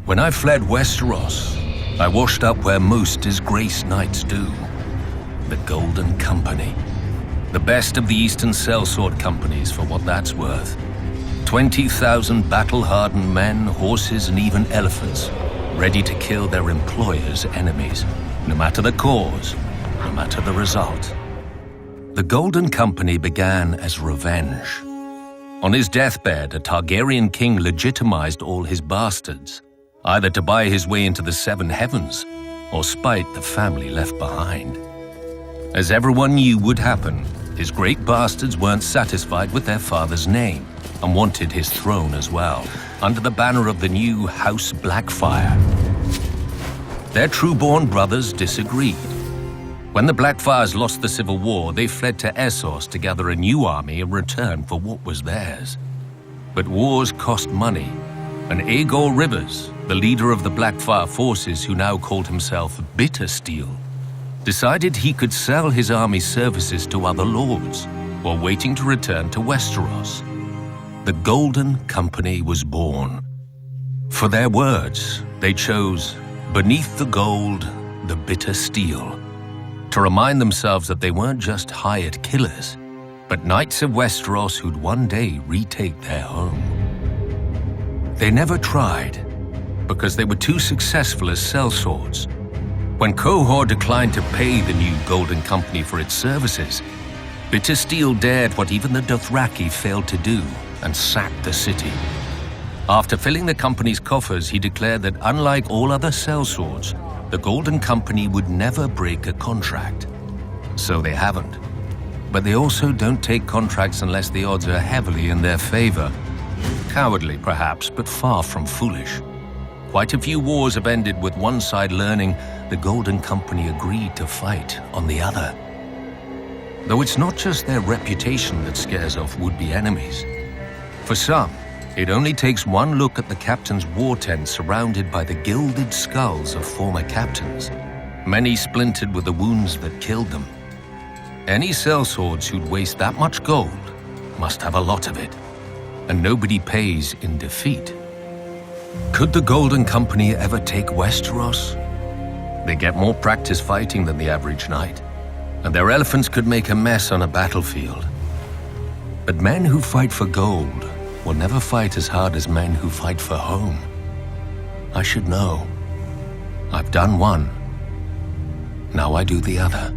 When I fled Westeros, I washed up where most disgraced knights do. The Golden Company. The best of the Eastern sellsword companies for what that's worth. 20,000 battle-hardened men, horses, and even elephants, ready to kill their employers' enemies, no matter the cause, no matter the result. The Golden Company began as revenge. On his deathbed, a Targaryen king legitimized all his bastards, either to buy his way into the Seven Heavens or spite the family left behind. As everyone knew would happen, his great bastards weren't satisfied with their father's name and wanted his throne as well, under the banner of the new House Blackfire. Their true-born brothers disagreed. When the Blackfires lost the civil war, they fled to Essos to gather a new army in return for what was theirs. But wars cost money, and Aegor Rivers, the leader of the Blackfire forces who now called himself Bittersteel, decided he could sell his army's services to other lords while waiting to return to Westeros. The Golden Company was born. For their words, they chose, "Beneath the gold, the bitter steel," to remind themselves that they weren't just hired killers, but knights of Westeros who'd one day retake their home. They never tried, because they were too successful as sellswords. When Qohor declined to pay the new Golden Company for its services, Bittersteel dared what even the Dothraki failed to do and sacked the city. After filling the company's coffers, he declared that unlike all other sellswords, the Golden Company would never break a contract. So they haven't. But they also don't take contracts unless the odds are heavily in their favor. Cowardly, perhaps, but far from foolish. Quite a few wars have ended with one side learning the Golden Company agreed to fight on the other. Though it's not just their reputation that scares off would-be enemies. For some, it only takes one look at the captain's war tent surrounded by the gilded skulls of former captains, many splintered with the wounds that killed them. Any sellswords who'd waste that much gold must have a lot of it, and nobody pays in defeat. Could the Golden Company ever take Westeros? They get more practice fighting than the average knight, and their elephants could make a mess on a battlefield. But men who fight for gold will never fight as hard as men who fight for home. I should know. I've done one. Now I do the other.